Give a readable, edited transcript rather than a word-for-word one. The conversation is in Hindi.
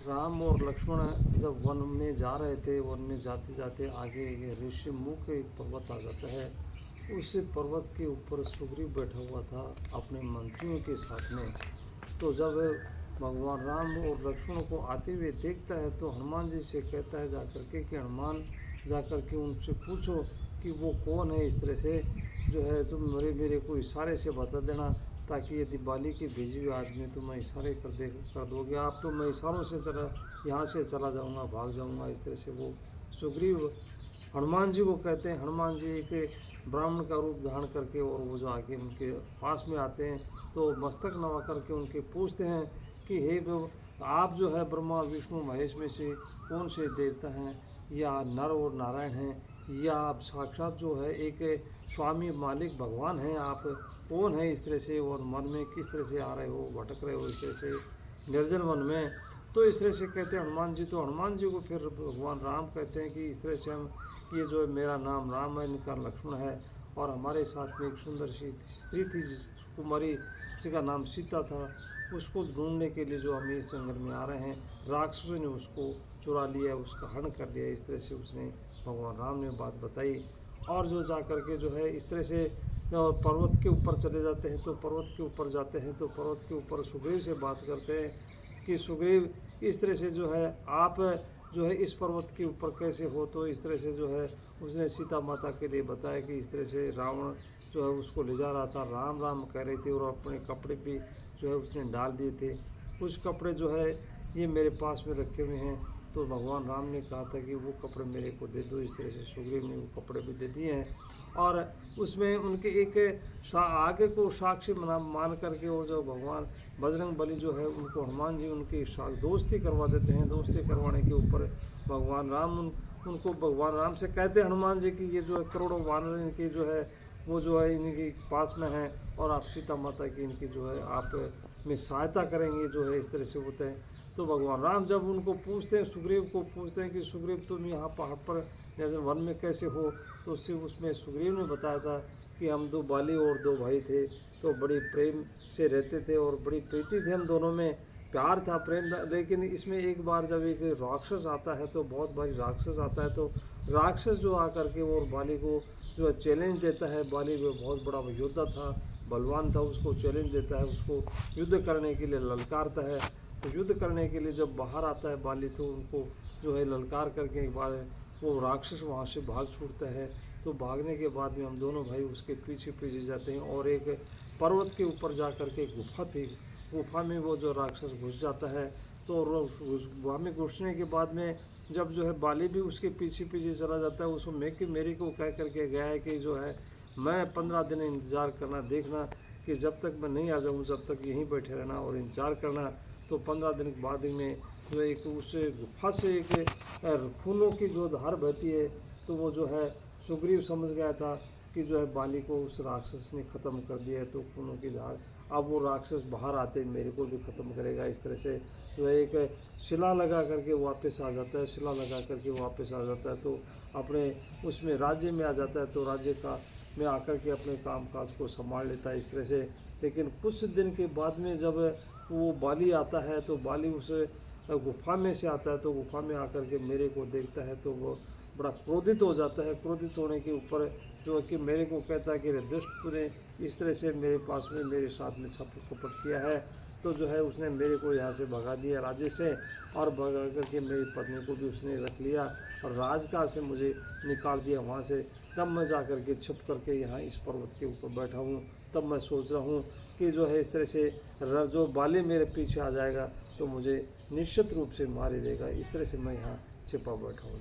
राम और लक्ष्मण जब वन में जा रहे थे, वन में जाते जाते आगे ऋषि मुख एक पर्वत आ जाता है। उस पर्वत के ऊपर सुग्रीव बैठा हुआ था अपने मंत्रियों के साथ में। तो जब भगवान राम और लक्ष्मण को आते हुए देखता है तो हनुमान जी से कहता है जाकर के कि हनुमान जाकर के उनसे पूछो कि वो कौन है। इस तरह से जो है तुम मेरे को इशारे से बता देना, ताकि यदि बाली के भेजे हुए आदमी तो मैं इशारे कर दोगे आप तो मैं इशारों से यहाँ से चला जाऊँगा, भाग जाऊँगा। इस तरह से वो सुग्रीव हनुमान जी को कहते हैं। हनुमान जी एक ब्राह्मण का रूप धारण करके और वो जो आगे उनके पास में आते हैं तो मस्तक नवा करके उनके पूछते हैं कि हे आप जो है ब्रह्मा विष्णु महेश में से कौन से देवता हैं, या नर और नारायण हैं, या आप साक्षात जो है एक स्वामी मालिक भगवान हैं, आप कौन है। इस तरह से और मन में किस तरह से आ रहे हो, भटक रहे हो इस तरह से निर्जन वन में। तो इस तरह से कहते हैं हनुमान जी। तो हनुमान जी को फिर भगवान राम कहते हैं कि इस तरह से हम ये जो है मेरा नाम राम है, इनका लक्ष्मण है, और हमारे साथ में एक सुंदर सी स्त्री थी जिस कुमारी जिसका नाम सीता था, उसको ढूंढने के लिए जो हम इस जंगल में आ रहे हैं, राक्षसों ने उसको चुरा लिया, उसका हरण कर लिया। इस तरह से उसने भगवान राम ने बात बताई। और जो जा कर के जो है इस तरह से पर्वत के ऊपर चले जाते हैं। तो पर्वत के ऊपर जाते हैं तो पर्वत के ऊपर सुग्रीव से बात करते हैं कि सुग्रीव इस तरह से जो है आप जो है इस पर्वत के ऊपर कैसे हो। तो इस तरह से जो है उसने सीता माता के लिए बताया कि इस तरह से रावण जो है उसको ले जा रहा था, राम राम कह रहे थे और अपने कपड़े भी जो है उसने डाल दिए थे। कुछ कपड़े जो है ये मेरे पास में रखे हुए हैं। तो भगवान राम ने कहा था कि वो कपड़े मेरे को दे दो। इस तरह से सुग्रीव ने वो कपड़े भी दे दिए हैं। और उसमें उनके एक आगे को साक्षी मान करके वो जो भगवान बजरंग बली जो है उनको हनुमान जी उनकी दोस्ती करवा देते हैं। दोस्ती करवाने के ऊपर भगवान राम उनको भगवान राम से कहते हैं हनुमान जी की ये जो है करोड़ों वानर इनके जो है वो जो है इनके पास में हैं, और आप सीता माता की इनकी जो है आप में सहायता करेंगे जो है इस तरह से होते हैं। तो भगवान राम जब उनको पूछते हैं, सुग्रीव को पूछते हैं कि सुग्रीव तुम यहाँ पहाड़ पर वन में कैसे हो। तो उसमें सुग्रीव ने बताया था कि हम दो बाली और दो भाई थे, तो बड़ी प्रेम से रहते थे और बड़ी प्रीति थी, हम दोनों में प्यार था, प्रेम था। लेकिन इसमें एक बार जब एक राक्षस आता है, तो बहुत भारी राक्षस आता है, तो राक्षस जो आकर के और बाली को जो है चैलेंज देता है। बाली वो बहुत बड़ा योद्धा था, बलवान था, उसको चैलेंज देता है, उसको युद्ध करने के लिए ललकारता है। तो युद्ध करने के लिए जब बाहर आता है बाली, तो उनको जो है ललकार करके एक बार वो राक्षस वहाँ से भाग छूटता है। तो भागने के बाद में हम दोनों भाई उसके पीछे पीछे जाते हैं और एक पर्वत के ऊपर जा कर के गुफा थी, गुफा में वो जो राक्षस घुस जाता है। तो गुफा में घुसने के बाद में जब जो है बाली भी उसके पीछे पीछे चला जाता है, उसको मेरे को कह करके गया है कि जो है मैं 15 दिन इंतज़ार करना, देखना कि जब तक मैं नहीं आ जाऊँ जब तक यहीं बैठे रहना और इंतज़ार करना। तो 15 दिन के बाद में जो एक उस गुफा से एक खूनों की जो धार बहती है, तो वो जो है सुग्रीव समझ गया था कि जो है बाली को उस राक्षस ने ख़त्म कर दिया है। तो खूनों की धार, अब वो राक्षस बाहर आते मेरे को भी ख़त्म करेगा। इस तरह से जो है एक शिला लगा करके वापस आ जाता है, शिला लगा करके वापस आ जाता है। तो अपने उसमें राज्य में आ जाता है, तो राज्य का में आकर के अपने काम काज को संभाल लेता है इस तरह से। लेकिन कुछ दिन के बाद में जब वो बाली आता है, तो बाली उस गुफा में से आता है, तो गुफा में आकर के मेरे को देखता है, तो वो बड़ा क्रोधित हो जाता है। क्रोधित होने के ऊपर जो है कि मेरे को कहता है कि दुष्ट तूने इस तरह से मेरे पास में मेरे साथ में कपट किया है। तो जो है उसने मेरे को यहाँ से भगा दिया राज्य से, और भगा करके मेरी पत्नी को भी उसने रख लिया और राजकाज से मुझे निकाल दिया वहाँ से। तब मैं जा कर के छुप करके यहाँ इस पर्वत के ऊपर बैठा हूँ। तब मैं सोच रहा हूँ कि जो है इस तरह से जो बाली मेरे पीछे आ जाएगा तो मुझे निश्चित रूप से मार ही देगा। इस तरह से मैं यहाँ छिपा बैठा हूँ।